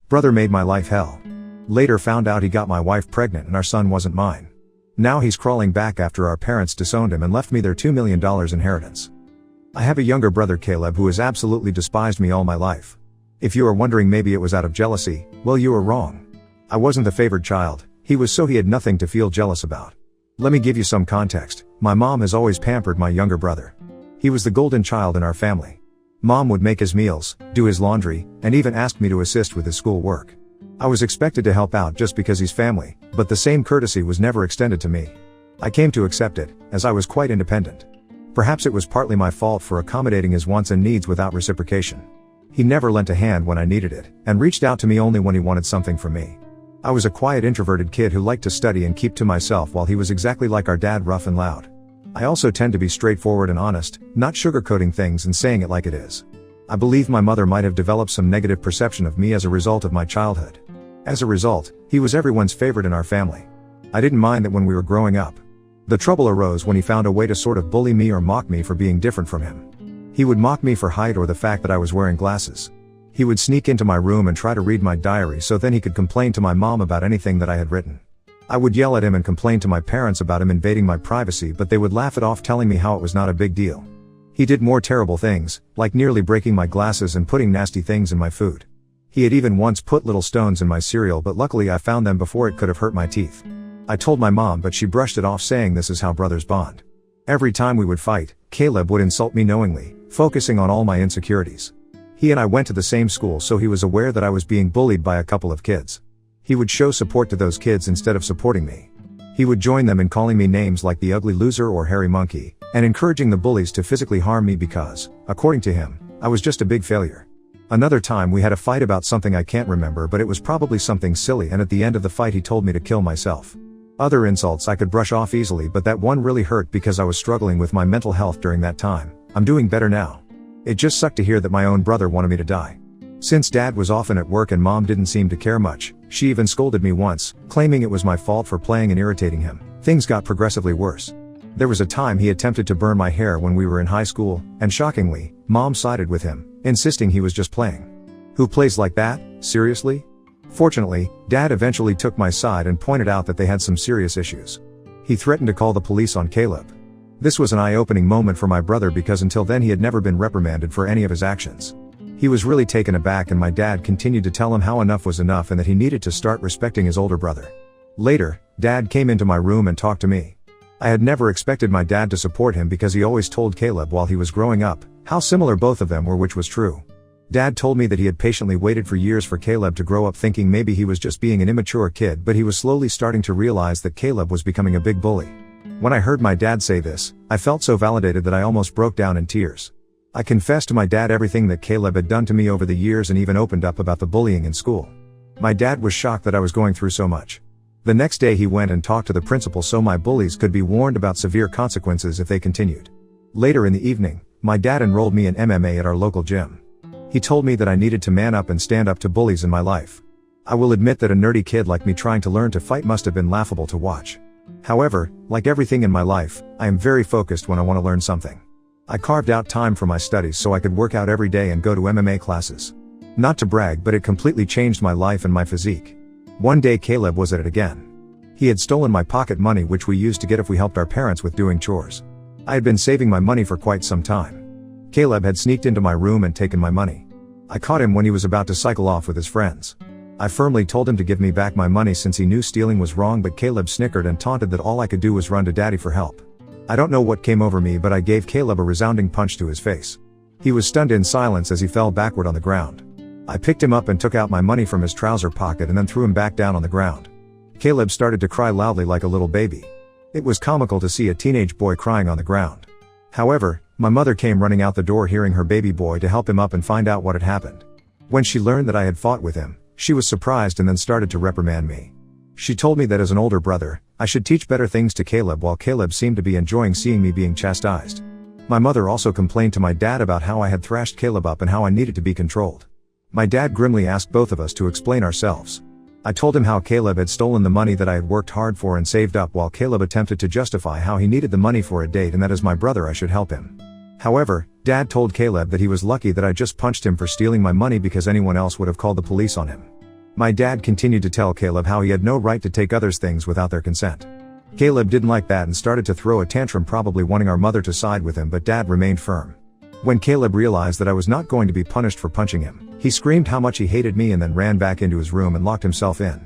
Brother made my life hell. Later found out he got my wife pregnant and our son wasn't mine. Now he's crawling back after our parents disowned him and left me their $2 million inheritance. I have a younger brother, Caleb, who has absolutely despised me all my life. If you are wondering maybe it was out of jealousy, well, you are wrong. I wasn't the favored child, he had nothing to feel jealous about. Let me give you some context. My mom has always pampered my younger brother. He was the golden child in our family. Mom would make his meals, do his laundry, and even ask me to assist with his school work. I was expected to help out just because he's family, but the same courtesy was never extended to me. I came to accept it, as I was quite independent. Perhaps it was partly my fault for accommodating his wants and needs without reciprocation. He never lent a hand when I needed it, and reached out to me only when he wanted something from me. I was a quiet, introverted kid who liked to study and keep to myself, while he was exactly like our dad, rough and loud. I also tend to be straightforward and honest, not sugarcoating things and saying it like it is. I believe my mother might have developed some negative perception of me as a result of my childhood. As a result, he was everyone's favorite in our family. I didn't mind that when we were growing up. The trouble arose when he found a way to sort of bully me or mock me for being different from him. He would mock me for height or the fact that I was wearing glasses. He would sneak into my room and try to read my diary so then he could complain to my mom about anything that I had written. I would yell at him and complain to my parents about him invading my privacy, but they would laugh it off, telling me how it was not a big deal. He did more terrible things, like nearly breaking my glasses and putting nasty things in my food. He had even once put little stones in my cereal, but luckily I found them before it could have hurt my teeth. I told my mom, but she brushed it off, saying this is how brothers bond. Every time we would fight, Caleb would insult me knowingly, focusing on all my insecurities. He and I went to the same school, so he was aware that I was being bullied by a couple of kids. He would show support to those kids instead of supporting me. He would join them in calling me names like the ugly loser or hairy monkey, and encouraging the bullies to physically harm me because, according to him, I was just a big failure. Another time we had a fight about something I can't remember, but it was probably something silly, and at the end of the fight he told me to kill myself. Other insults I could brush off easily, but that one really hurt because I was struggling with my mental health during that time. I'm doing better now. It just sucked to hear that my own brother wanted me to die. Since dad was often at work and mom didn't seem to care much, she even scolded me once, claiming it was my fault for playing and irritating him. Things got progressively worse. There was a time he attempted to burn my hair when we were in high school, and shockingly, mom sided with him, insisting he was just playing. Who plays like that, seriously? Fortunately, dad eventually took my side and pointed out that they had some serious issues. He threatened to call the police on Caleb. This was an eye-opening moment for my brother because until then he had never been reprimanded for any of his actions. He was really taken aback, and my dad continued to tell him how enough was enough and that he needed to start respecting his older brother. Later, dad came into my room and talked to me. I had never expected my dad to support him because he always told Caleb while he was growing up how similar both of them were, which was true. Dad told me that he had patiently waited for years for Caleb to grow up, thinking maybe he was just being an immature kid, but he was slowly starting to realize that Caleb was becoming a big bully. When I heard my dad say this, I felt so validated that I almost broke down in tears. I confessed to my dad everything that Caleb had done to me over the years and even opened up about the bullying in school. My dad was shocked that I was going through so much. The next day he went and talked to the principal so my bullies could be warned about severe consequences if they continued. Later in the evening, my dad enrolled me in MMA at our local gym. He told me that I needed to man up and stand up to bullies in my life. I will admit that a nerdy kid like me trying to learn to fight must have been laughable to watch. However, like everything in my life, I am very focused when I want to learn something. I carved out time for my studies so I could work out every day and go to MMA classes. Not to brag, but it completely changed my life and my physique. One day Caleb was at it again. He had stolen my pocket money, which we used to get if we helped our parents with doing chores. I had been saving my money for quite some time. Caleb had sneaked into my room and taken my money. I caught him when he was about to cycle off with his friends. I firmly told him to give me back my money since he knew stealing was wrong, but Caleb snickered and taunted that all I could do was run to daddy for help. I don't know what came over me, but I gave Caleb a resounding punch to his face. He was stunned in silence as he fell backward on the ground. I picked him up and took out my money from his trouser pocket and then threw him back down on the ground. Caleb started to cry loudly like a little baby. It was comical to see a teenage boy crying on the ground. However, my mother came running out the door hearing her baby boy to help him up and find out what had happened. When she learned that I had fought with him, she was surprised and then started to reprimand me. She told me that as an older brother, I should teach better things to Caleb, while Caleb seemed to be enjoying seeing me being chastised. My mother also complained to my dad about how I had thrashed Caleb up and how I needed to be controlled. My dad grimly asked both of us to explain ourselves. I told him how Caleb had stolen the money that I had worked hard for and saved up, while Caleb attempted to justify how he needed the money for a date and that as my brother I should help him. However, Dad told Caleb that he was lucky that I just punched him for stealing my money because anyone else would have called the police on him. My dad continued to tell Caleb how he had no right to take others' things without their consent. Caleb didn't like that and started to throw a tantrum, probably wanting our mother to side with him, but Dad remained firm. When Caleb realized that I was not going to be punished for punching him, he screamed how much he hated me and then ran back into his room and locked himself in.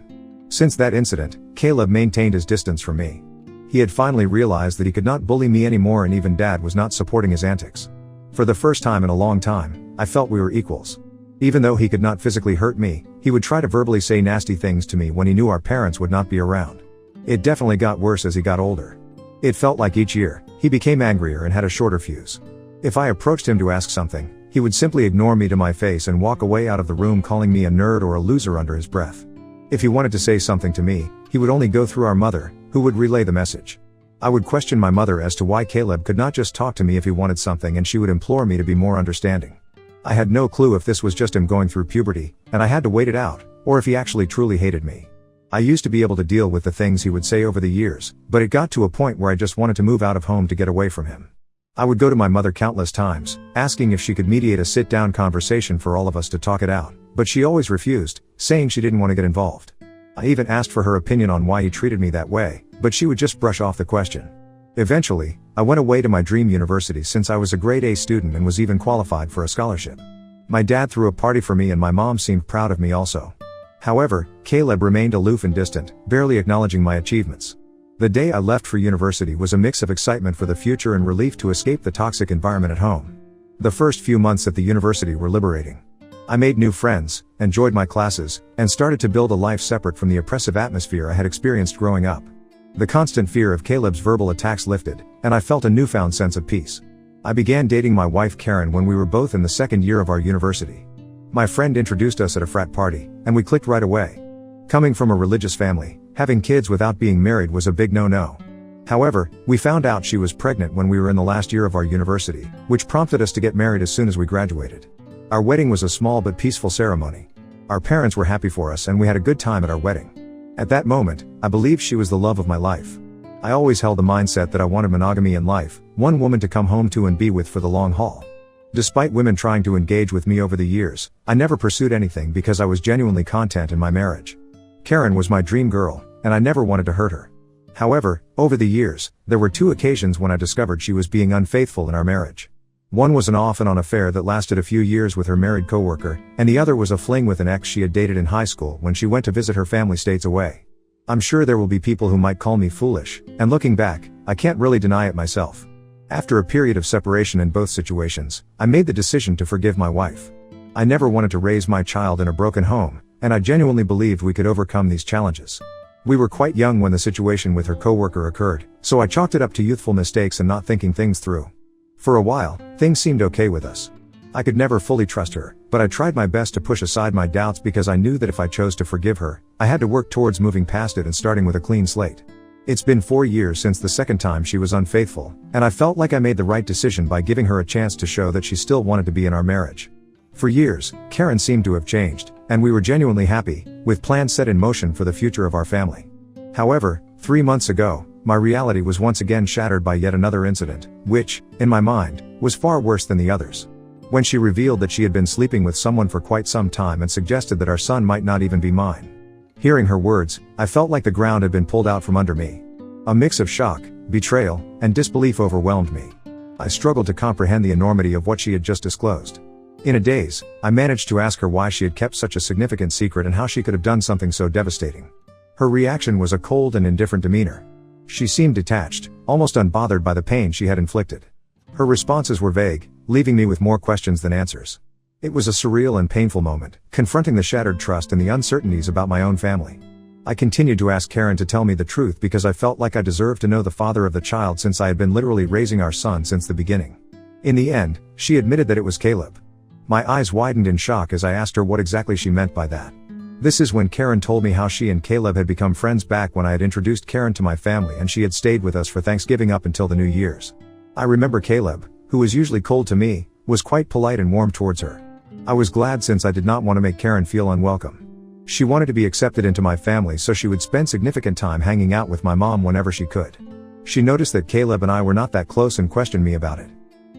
Since that incident, Caleb maintained his distance from me. He had finally realized that he could not bully me anymore, and even Dad was not supporting his antics. For the first time in a long time, I felt we were equals. Even though he could not physically hurt me, he would try to verbally say nasty things to me when he knew our parents would not be around. It definitely got worse as he got older. It felt like each year, he became angrier and had a shorter fuse. If I approached him to ask something, he would simply ignore me to my face and walk away out of the room, calling me a nerd or a loser under his breath. If he wanted to say something to me, he would only go through our mother, who would relay the message. I would question my mother as to why Caleb could not just talk to me if he wanted something, and she would implore me to be more understanding. I had no clue if this was just him going through puberty, and I had to wait it out, or if he actually truly hated me. I used to be able to deal with the things he would say over the years, but it got to a point where I just wanted to move out of home to get away from him. I would go to my mother countless times, asking if she could mediate a sit-down conversation for all of us to talk it out, but she always refused, saying she didn't want to get involved. I even asked for her opinion on why he treated me that way, but she would just brush off the question. Eventually, I went away to my dream university since I was a grade A student and was even qualified for a scholarship. My dad threw a party for me and my mom seemed proud of me also. However, Caleb remained aloof and distant, barely acknowledging my achievements. The day I left for university was a mix of excitement for the future and relief to escape the toxic environment at home. The first few months at the university were liberating. I made new friends, enjoyed my classes, and started to build a life separate from the oppressive atmosphere I had experienced growing up. The constant fear of Caleb's verbal attacks lifted, and I felt a newfound sense of peace. I began dating my wife Karen when we were both in the second year of our university. My friend introduced us at a frat party, and we clicked right away. Coming from a religious family, having kids without being married was a big no-no. However, we found out she was pregnant when we were in the last year of our university, which prompted us to get married as soon as we graduated. Our wedding was a small but peaceful ceremony. Our parents were happy for us and we had a good time at our wedding. At that moment, I believed she was the love of my life. I always held the mindset that I wanted monogamy in life, one woman to come home to and be with for the long haul. Despite women trying to engage with me over the years, I never pursued anything because I was genuinely content in my marriage. Karen was my dream girl, and I never wanted to hurt her. However, over the years, there were 2 occasions when I discovered she was being unfaithful in our marriage. One was an off and on affair that lasted a few years with her married coworker, and the other was a fling with an ex she had dated in high school when she went to visit her family states away. I'm sure there will be people who might call me foolish, and looking back, I can't really deny it myself. After a period of separation in both situations, I made the decision to forgive my wife. I never wanted to raise my child in a broken home, and I genuinely believed we could overcome these challenges. We were quite young when the situation with her coworker occurred, so I chalked it up to youthful mistakes and not thinking things through. For a while, things seemed okay with us. I could never fully trust her, but I tried my best to push aside my doubts because I knew that if I chose to forgive her, I had to work towards moving past it and starting with a clean slate. It's been 4 years since the second time she was unfaithful, and I felt like I made the right decision by giving her a chance to show that she still wanted to be in our marriage. For years, Karen seemed to have changed, and we were genuinely happy, with plans set in motion for the future of our family. However, 3 months ago, my reality was once again shattered by yet another incident, which, in my mind, was far worse than the others. When she revealed that she had been sleeping with someone for quite some time and suggested that our son might not even be mine. Hearing her words, I felt like the ground had been pulled out from under me. A mix of shock, betrayal, and disbelief overwhelmed me. I struggled to comprehend the enormity of what she had just disclosed. In a daze, I managed to ask her why she had kept such a significant secret and how she could have done something so devastating. Her reaction was a cold and indifferent demeanor. She seemed detached, almost unbothered by the pain she had inflicted. Her responses were vague, leaving me with more questions than answers. It was a surreal and painful moment, confronting the shattered trust and the uncertainties about my own family. I continued to ask Karen to tell me the truth because I felt like I deserved to know the father of the child since I had been literally raising our son since the beginning. In the end, she admitted that it was Caleb. My eyes widened in shock as I asked her what exactly she meant by that. This is when Karen told me how she and Caleb had become friends back when I had introduced Karen to my family and she had stayed with us for Thanksgiving up until the New Year's. I remember Caleb, who was usually cold to me, was quite polite and warm towards her. I was glad since I did not want to make Karen feel unwelcome. She wanted to be accepted into my family so she would spend significant time hanging out with my mom whenever she could. She noticed that Caleb and I were not that close and questioned me about it.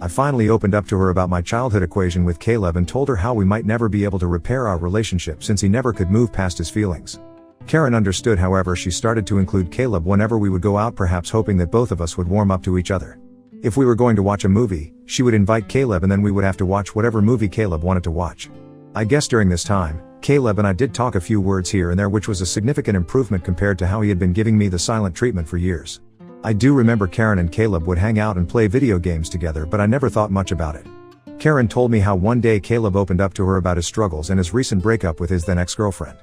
I finally opened up to her about my childhood equation with Caleb and told her how we might never be able to repair our relationship since he never could move past his feelings. Karen understood, however. She started to include Caleb whenever we would go out, perhaps hoping that both of us would warm up to each other. If we were going to watch a movie, she would invite Caleb and then we would have to watch whatever movie Caleb wanted to watch. I guess during this time, Caleb and I did talk a few words here and there, which was a significant improvement compared to how he had been giving me the silent treatment for years. I do remember Karen and Caleb would hang out and play video games together, but I never thought much about it. Karen told me how one day Caleb opened up to her about his struggles and his recent breakup with his then ex-girlfriend.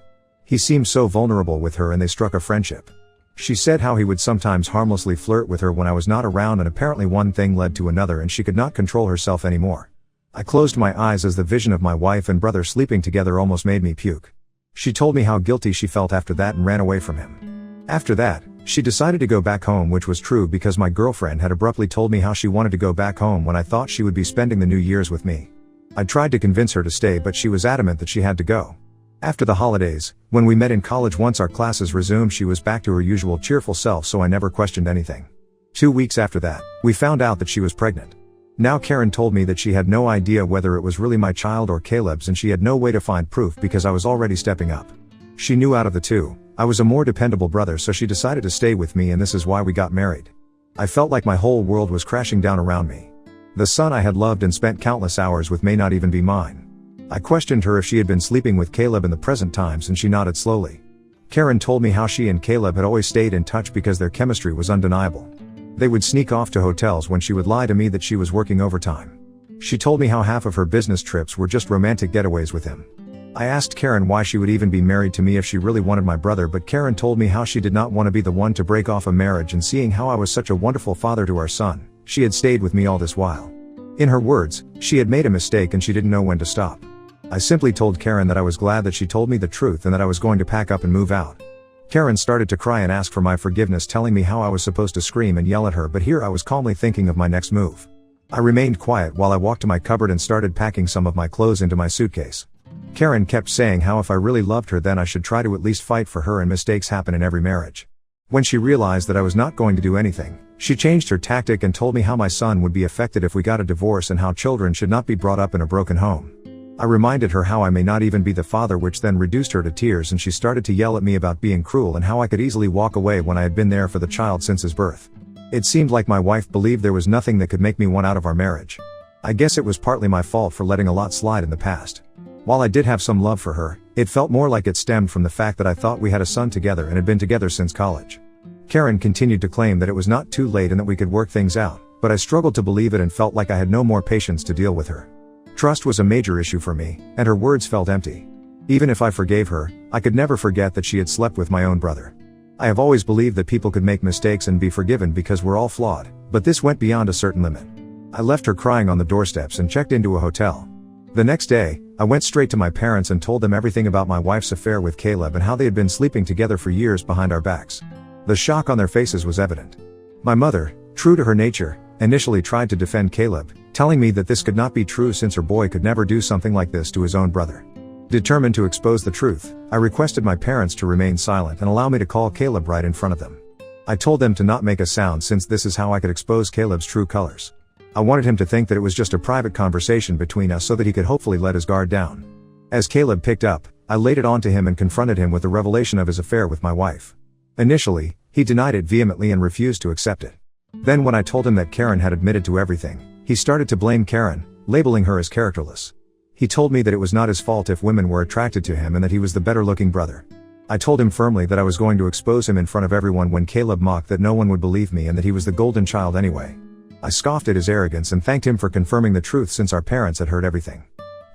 He seemed so vulnerable with her and they struck a friendship. She said how he would sometimes harmlessly flirt with her when I was not around, and apparently one thing led to another and she could not control herself anymore. I closed my eyes as the vision of my wife and brother sleeping together almost made me puke. She told me how guilty she felt after that and ran away from him. After that, she decided to go back home, which was true because my girlfriend had abruptly told me how she wanted to go back home when I thought she would be spending the New Year's with me. I tried to convince her to stay, but she was adamant that she had to go. After the holidays, when we met in college, once our classes resumed, she was back to her usual cheerful self, so I never questioned anything. 2 weeks after that, we found out that she was pregnant. Now Karen told me that she had no idea whether it was really my child or Caleb's, and she had no way to find proof because I was already stepping up. She knew out of the two, I was a more dependable brother, so she decided to stay with me, and this is why we got married. I felt like my whole world was crashing down around me. The son I had loved and spent countless hours with may not even be mine. I questioned her if she had been sleeping with Caleb in the present times, and she nodded slowly. Karen told me how she and Caleb had always stayed in touch because their chemistry was undeniable. They would sneak off to hotels when she would lie to me that she was working overtime. She told me how half of her business trips were just romantic getaways with him. I asked Karen why she would even be married to me if she really wanted my brother, but Karen told me how she did not want to be the one to break off a marriage, and seeing how I was such a wonderful father to our son, she had stayed with me all this while. In her words, she had made a mistake and she didn't know when to stop. I simply told Karen that I was glad that she told me the truth and that I was going to pack up and move out. Karen started to cry and ask for my forgiveness, telling me how I was supposed to scream and yell at her, but here I was calmly thinking of my next move. I remained quiet while I walked to my cupboard and started packing some of my clothes into my suitcase. Karen kept saying how if I really loved her then I should try to at least fight for her, and mistakes happen in every marriage. When she realized that I was not going to do anything, she changed her tactic and told me how my son would be affected if we got a divorce and how children should not be brought up in a broken home. I reminded her how I may not even be the father, which then reduced her to tears, and she started to yell at me about being cruel and how I could easily walk away when I had been there for the child since his birth. It seemed like my wife believed there was nothing that could make me want out of our marriage. I guess it was partly my fault for letting a lot slide in the past. While I did have some love for her, it felt more like it stemmed from the fact that I thought we had a son together and had been together since college. Karen continued to claim that it was not too late and that we could work things out, but I struggled to believe it and felt like I had no more patience to deal with her. Trust was a major issue for me, and her words felt empty. Even if I forgave her, I could never forget that she had slept with my own brother. I have always believed that people could make mistakes and be forgiven because we're all flawed, but this went beyond a certain limit. I left her crying on the doorsteps and checked into a hotel. The next day, I went straight to my parents and told them everything about my wife's affair with Caleb and how they had been sleeping together for years behind our backs. The shock on their faces was evident. My mother, true to her nature, initially tried to defend Caleb, telling me that this could not be true since her boy could never do something like this to his own brother. Determined to expose the truth, I requested my parents to remain silent and allow me to call Caleb right in front of them. I told them to not make a sound since this is how I could expose Caleb's true colors. I wanted him to think that it was just a private conversation between us so that he could hopefully let his guard down. As Caleb picked up, I laid it on to him and confronted him with the revelation of his affair with my wife. Initially, he denied it vehemently and refused to accept it. Then when I told him that Karen had admitted to everything, he started to blame Karen, labeling her as characterless. He told me that it was not his fault if women were attracted to him and that he was the better-looking brother. I told him firmly that I was going to expose him in front of everyone when Caleb mocked that no one would believe me and that he was the golden child anyway. I scoffed at his arrogance and thanked him for confirming the truth since our parents had heard everything.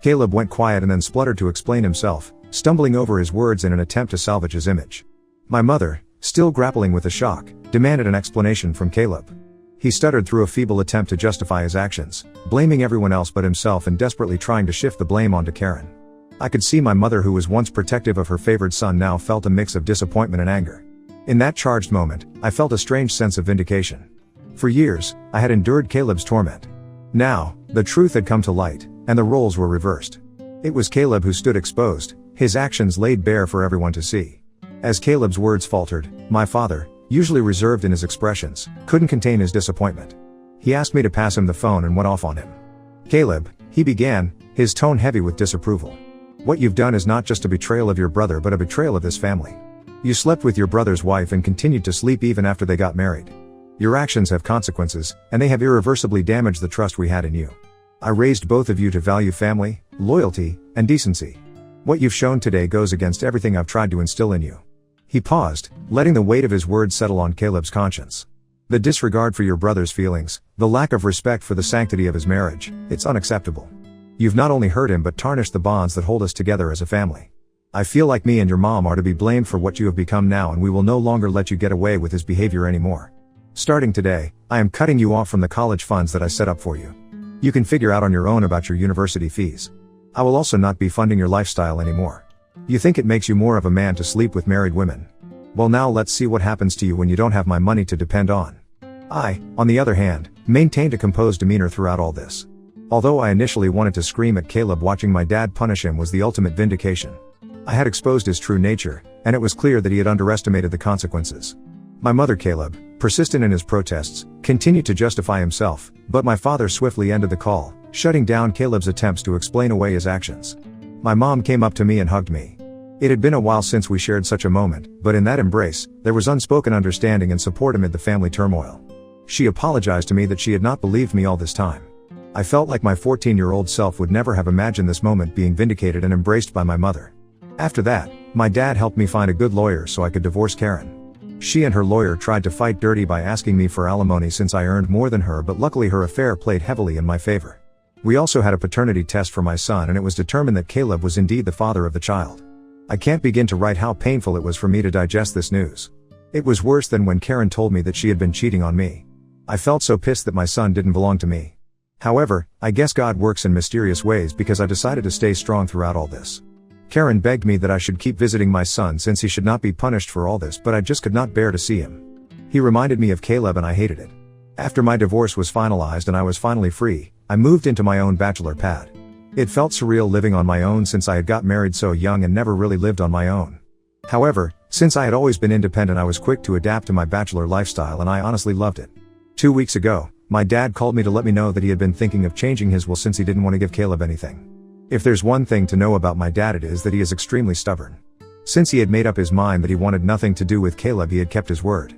Caleb went quiet and then spluttered to explain himself, stumbling over his words in an attempt to salvage his image. My mother, still grappling with the shock, demanded an explanation from Caleb. He stuttered through a feeble attempt to justify his actions, blaming everyone else but himself and desperately trying to shift the blame onto Karen. I could see my mother, who was once protective of her favored son, now felt a mix of disappointment and anger. In that charged moment, I felt a strange sense of vindication. For years, I had endured Caleb's torment. Now, the truth had come to light, and the roles were reversed. It was Caleb who stood exposed, his actions laid bare for everyone to see. As Caleb's words faltered, my father, usually reserved in his expressions, couldn't contain his disappointment. He asked me to pass him the phone and went off on him. "Caleb," he began, his tone heavy with disapproval. "What you've done is not just a betrayal of your brother but a betrayal of this family. You slept with your brother's wife and continued to sleep even after they got married. Your actions have consequences, and they have irreversibly damaged the trust we had in you. I raised both of you to value family, loyalty, and decency. What you've shown today goes against everything I've tried to instill in you." He paused, letting the weight of his words settle on Caleb's conscience. "The disregard for your brother's feelings, the lack of respect for the sanctity of his marriage, it's unacceptable. You've not only hurt him but tarnished the bonds that hold us together as a family. I feel like me and your mom are to be blamed for what you have become now, and we will no longer let you get away with his behavior anymore. Starting today, I am cutting you off from the college funds that I set up for you. You can figure out on your own about your university fees. I will also not be funding your lifestyle anymore. You think it makes you more of a man to sleep with married women? Well, now let's see what happens to you when you don't have my money to depend on." I, on the other hand, maintained a composed demeanor throughout all this. Although I initially wanted to scream at Caleb, watching my dad punish him was the ultimate vindication. I had exposed his true nature, and it was clear that he had underestimated the consequences. My mother, Caleb, persistent in his protests, continued to justify himself, but my father swiftly ended the call, shutting down Caleb's attempts to explain away his actions. My mom came up to me and hugged me. It had been a while since we shared such a moment, but in that embrace, there was unspoken understanding and support amid the family turmoil. She apologized to me that she had not believed me all this time. I felt like my 14-year-old self would never have imagined this moment being vindicated and embraced by my mother. After that, my dad helped me find a good lawyer so I could divorce Karen. She and her lawyer tried to fight dirty by asking me for alimony since I earned more than her, but luckily her affair played heavily in my favor. We also had a paternity test for my son, and it was determined that Caleb was indeed the father of the child. I can't begin to write how painful it was for me to digest this news. It was worse than when Karen told me that she had been cheating on me. I felt so pissed that my son didn't belong to me. However, I guess God works in mysterious ways, because I decided to stay strong throughout all this. Karen begged me that I should keep visiting my son since he should not be punished for all this, but I just could not bear to see him. He reminded me of Caleb and I hated it. After my divorce was finalized and I was finally free, I moved into my own bachelor pad. It felt surreal living on my own since I had got married so young and never really lived on my own. However, since I had always been independent, I was quick to adapt to my bachelor lifestyle, and I honestly loved it. 2 weeks ago, my dad called me to let me know that he had been thinking of changing his will since he didn't want to give Caleb anything. If there's one thing to know about my dad, it is that he is extremely stubborn. Since he had made up his mind that he wanted nothing to do with Caleb, he had kept his word.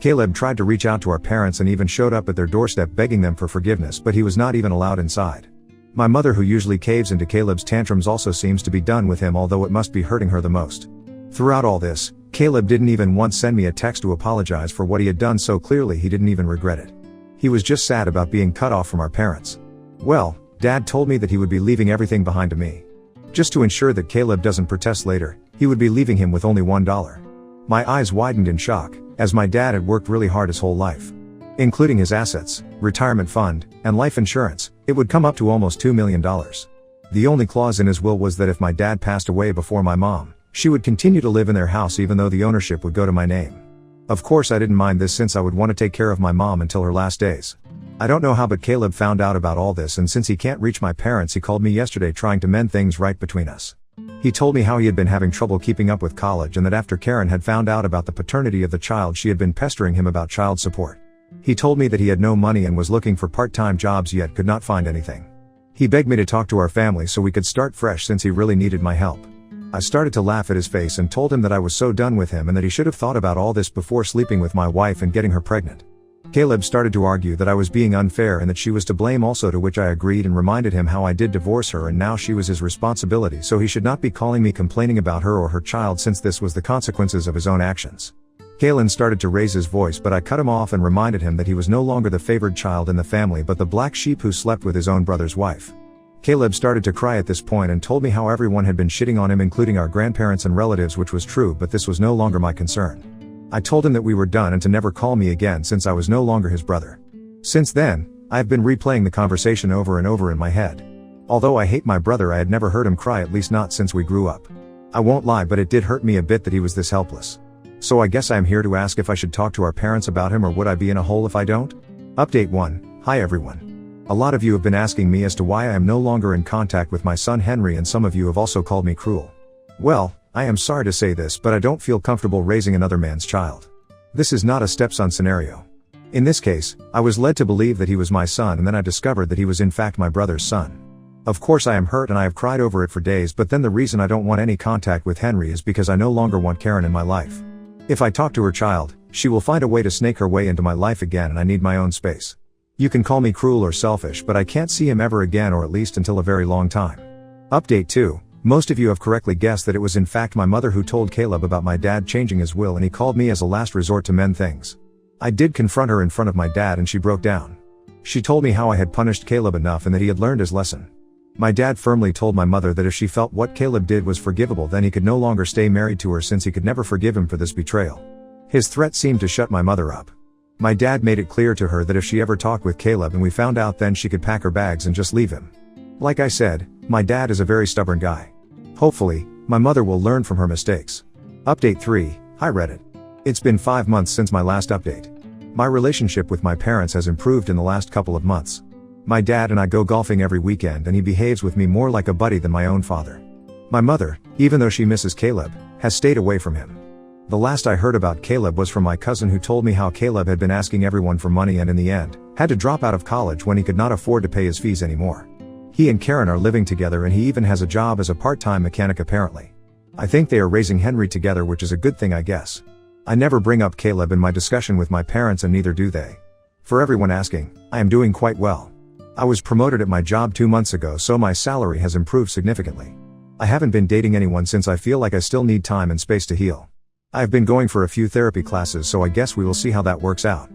Caleb tried to reach out to our parents and even showed up at their doorstep begging them for forgiveness, but he was not even allowed inside. My mother, who usually caves into Caleb's tantrums, also seems to be done with him, although it must be hurting her the most. Throughout all this, Caleb didn't even once send me a text to apologize for what he had done, so clearly he didn't even regret it. He was just sad about being cut off from our parents. Well, Dad told me that he would be leaving everything behind to me. Just to ensure that Caleb doesn't protest later, he would be leaving him with only $1. My eyes widened in shock, as my dad had worked really hard his whole life. Including his assets, retirement fund, and life insurance, it would come up to almost $2 million. The only clause in his will was that if my dad passed away before my mom, she would continue to live in their house even though the ownership would go to my name. Of course I didn't mind this since I would want to take care of my mom until her last days. I don't know how, but Caleb found out about all this, and since he can't reach my parents, he called me yesterday trying to mend things right between us. He told me how he had been having trouble keeping up with college, and that after Karen had found out about the paternity of the child, she had been pestering him about child support. He told me that he had no money and was looking for part-time jobs yet could not find anything. He begged me to talk to our family so we could start fresh since he really needed my help. I started to laugh at his face and told him that I was so done with him and that he should have thought about all this before sleeping with my wife and getting her pregnant. Caleb started to argue that I was being unfair and that she was to blame also, to which I agreed and reminded him how I did divorce her and now she was his responsibility, so he should not be calling me complaining about her or her child since this was the consequences of his own actions. Kalen started to raise his voice, but I cut him off and reminded him that he was no longer the favored child in the family but the black sheep who slept with his own brother's wife. Caleb started to cry at this point and told me how everyone had been shitting on him, including our grandparents and relatives, which was true, but this was no longer my concern. I told him that we were done and to never call me again since I was no longer his brother. Since then, I have been replaying the conversation over and over in my head. Although I hate my brother, I had never heard him cry, at least not since we grew up. I won't lie, but it did hurt me a bit that he was this helpless. So I guess I am here to ask if I should talk to our parents about him, or would I be in a hole if I don't? Update 1. Hi everyone. A lot of you have been asking me as to why I am no longer in contact with my son Henry, and some of you have also called me cruel. Well, I am sorry to say this, but I don't feel comfortable raising another man's child. This is not a stepson scenario. In this case, I was led to believe that he was my son, and then I discovered that he was in fact my brother's son. Of course I am hurt and I have cried over it for days, but then the reason I don't want any contact with Henry is because I no longer want Karen in my life. If I talk to her child, she will find a way to snake her way into my life again, and I need my own space. You can call me cruel or selfish, but I can't see him ever again, or at least until a very long time. Update 2. Most of you have correctly guessed that it was in fact my mother who told Caleb about my dad changing his will, and he called me as a last resort to mend things. I did confront her in front of my dad and she broke down. She told me how I had punished Caleb enough and that he had learned his lesson. My dad firmly told my mother that if she felt what Caleb did was forgivable, then he could no longer stay married to her, since he could never forgive him for this betrayal. His threat seemed to shut my mother up. My dad made it clear to her that if she ever talked with Caleb and we found out, then she could pack her bags and just leave him. Like I said, my dad is a very stubborn guy. Hopefully, my mother will learn from her mistakes. Update 3. Hi Reddit. It's been 5 months since my last update. My relationship with my parents has improved in the last couple of months. My dad and I go golfing every weekend, and he behaves with me more like a buddy than my own father. My mother, even though she misses Caleb, has stayed away from him. The last I heard about Caleb was from my cousin, who told me how Caleb had been asking everyone for money and in the end, had to drop out of college when he could not afford to pay his fees anymore. He and Karen are living together, and he even has a job as a part-time mechanic apparently. I think they are raising Henry together, which is a good thing, I guess. I never bring up Caleb in my discussion with my parents, and neither do they. For everyone asking, I am doing quite well. I was promoted at my job 2 months ago, so my salary has improved significantly. I haven't been dating anyone since I feel like I still need time and space to heal. I have been going for a few therapy classes, so I guess we will see how that works out.